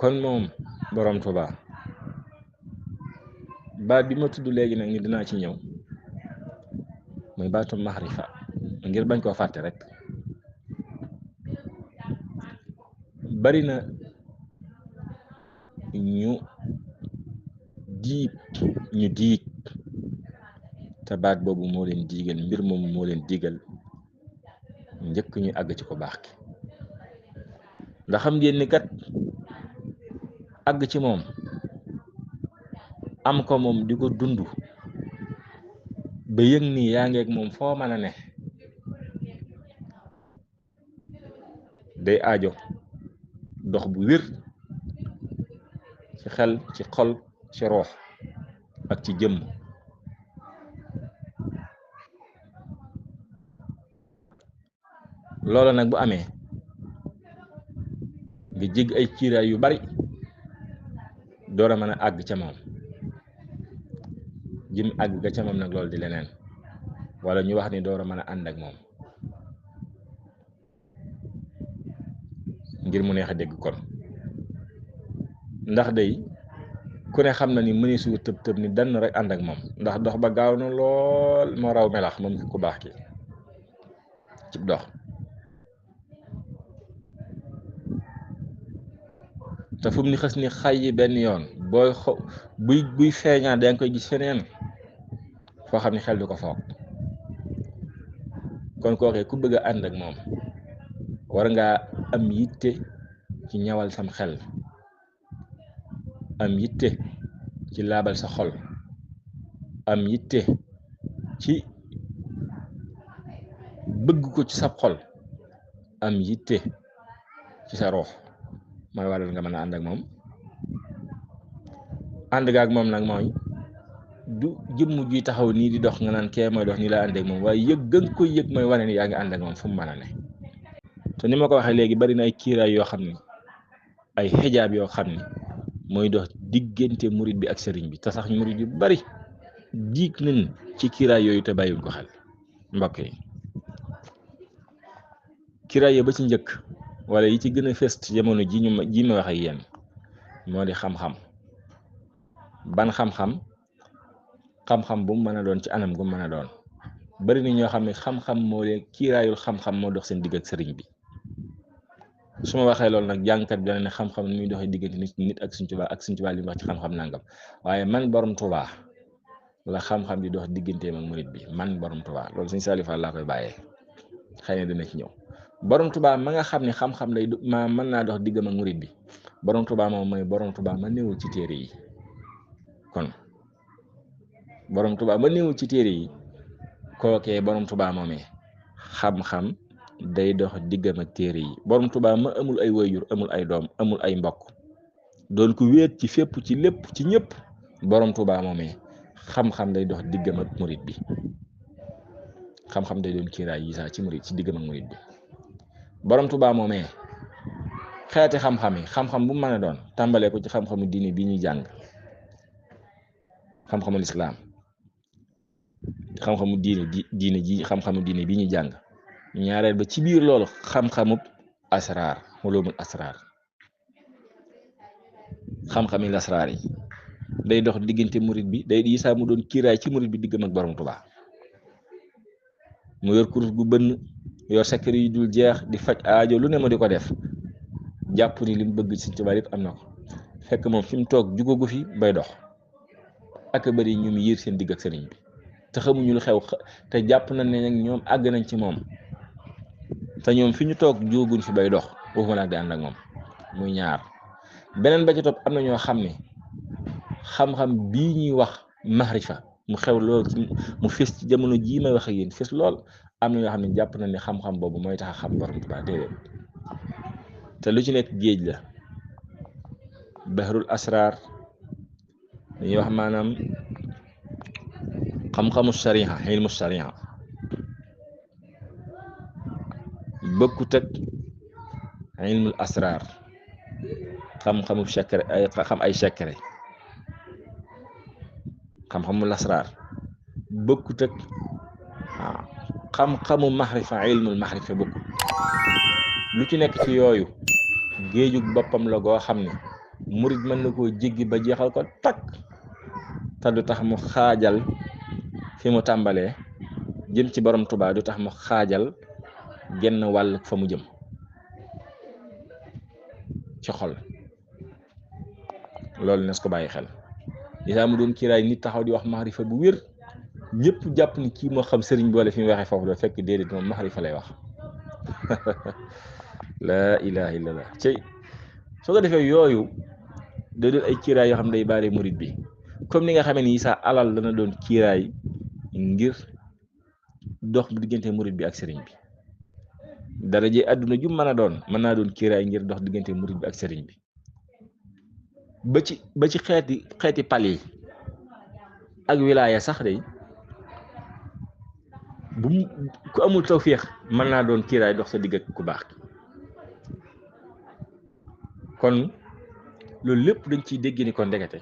kon moom borom Tuubaa baat bi ma tudd léegi nag ni dinaa ci ñëw muy baatu maxrifa ngir bañ koo fàtte rek. bari na ñu diig te baat boobu moo leen diigal mbir moomu moo leen diigal njëkk ñu àgg ci ko baax ki ndax xam ngeen ni kat àgg ci moom am ko moom di ko dund ba yëg ni yaa ngeeg moom foo mën a ne day aajo dox bu wér ci xel ci xol ci roox ak ci jëmm loola nag bu amee nga jég ay kiiraay yu bari door a mën a àgg ca moom jëm àgg ga ca moom nag loolu di leneen wala ñu wax ni door a mën a ànd ak moom ngir mu neex a dégg kon ndax day ku ne xam na ni mëni su tëb tëb ni dann rek ànd ak moom ndax dox ba gaaw na lool moo raw melax moom ku baax ki ci dox te fu mu ni xës ni xay benn yoon booy buy feeñaa da nga koy gis feneen foo xam ne xel du ko foog kon kookee ku bëgg a ànd ak moom war ngaa am yitte ci ñawal sam xel am yitte ci laabal sa xol am yitte ci bëgg ko ci sab xol am yitte ci sa roox mooy waral nga mën a ànd ak moom ànd ga ak moom nag mooy du jëmm juy taxaw nii di dox nga naan kee mooy dox nii laa ànd ak moom waaye yëg gën koy yëg mooy wane ni yaa ngi ànd ak moom fu mu mën a ne te ni ma ko waxee léegi bari na ay kiiraay yoo xam ni ay xijaab yoo xam ni mooy dox diggante murit bi ak sëriñ bi te sax murit yu bari diig nañ ci kiiraay yooyu te bàyyiwuñ ko xel mbokk yi kiiraay ba ci njëkk wala yi ci gën a fës ci jamono ji ma wax ak yéen moo di xam-xam ban xam-xam bu mu mën a doon ci anam gu mën a doon bari na ñoo xam ne xam-xam moo leen kiiraayul xam-xam moo dox seen digg ak sëriñ bi su ma waxee loolu nag jàngkat bi dana ne xam-xam ni muy doxee diggante nit ak Sëriñ Tuubaa li mu wax ci xam-xam nangam waaye man borom Tuubaa la xam-xam di dox digganteem ak murit bi man borom Tuubaa loolu Sëriñ Saliou Fall laa koy bàyyee xëy na dina ci ñëw borom Tuubaa ma nga xam ne xam-xam lay ma mën naa dox diggam ak murit bi borom Tuubaa moom mooy borom Tuubaa ma néewul ci téere yi kon borom Tuubaa ma néewul ci téere yi kookee borom Tuubaa moomee xam-xam day dox diggam ak téere yi borom Tuubaa ma amul ay wayjur amul ay doom amul ay mbokk doon ko wéet ci fépp ci lépp ci ñëpp borom Tuubaa moomee xam-xam day dox diggam ak murit bi xam-xam day doon kiiraay yi saa ci murit ci diggam ak murit bi borom Tuubaa moomee xeeti xam-xam yi xam-xam bu mën a doon tàmbalee ko ci xam-xamu diine bi ñuy jàng xam-xamu lislaam xam-xamu diine ji xam-xamu diine bi ñuy jàng ñaareel ba ci biir loolu xam-xamub asraar ulumul asraar xam-xami lasraar yi day dox diggante murit bi day di saa mu doon kiiraay ci murit bi diggam ak borom Tuubaa mu yor kurus gu bënn yor secret yu dul jeex di faj aajo lu ne ma di ko def jàpp ni li mu bëgg ci Tuubaa yëpp am na ko fekk moom fi mu toog jugagu fi bay dox ak bari ñu mu yiir seen digg ak sëriñ bi te xamuñu lu xew te jàpp nañ ne nag ñoom àgg nañ ci moom te ñoom fi ñu toog jóoguñ fi bay dox waxuma nag di ànd ak moom muy ñaar beneen ba ci topp am na ñoo xam ne xam-xam bii ñuy wax maxrifa mu xew lool mu fés ci jamono jii may wax ak yéen fés lool am na ñoo xam ne jàpp nañ ne xam-xam boobu mooy tax a xam borom Tuubaa déedéet te lu ci nekk géej la bahrul asrar dañuy wax maanaam xam-xamu sariya ilmu sariya bokkut ak ilmul asrar xam-xamu secret ay secret xam-xamu lasraar bokkut ak xam-xamu maxrifa ilmul maxrifa bokkut lu ci nekk ci yooyu géejug boppam la goo xam ne murid mën na koo jéggi ba jeexal ko takk te du tax mu xaajal fi mu tàmbalee jëm ci borom Tuubaa, du tax mu xaajal genn wàll fa mu jëm ci xol. loolu nes ko bàyyi xel isaa mu doon kiiraay nit taxaw di wax maxarifa bu wér ñëpp jàpp ni kii moo xam sëriñ boole fi mu waxee foofu la fekk déedéet moom maxarifa lay wax laa ilaha illallah cey soo ko defee yooyu da doon ay kiiraay yoo xam ne day baare murid bi comme ni nga xamee ni saa alal dana doon kiiraay ngir dox diggante murid bi ak sëriñ bi. daraje àdduna ju mën a doon mën naa doon kiiraay ngir dox diggante murid bi ak sëriñ bi ba ci xeeti pal yi ak wilaaya sax day bu ku amul tawféex mën naa doon kiiraay dox sa digg ak ku baax kon loolu lépp dañ ciy dégg ni kon ndekete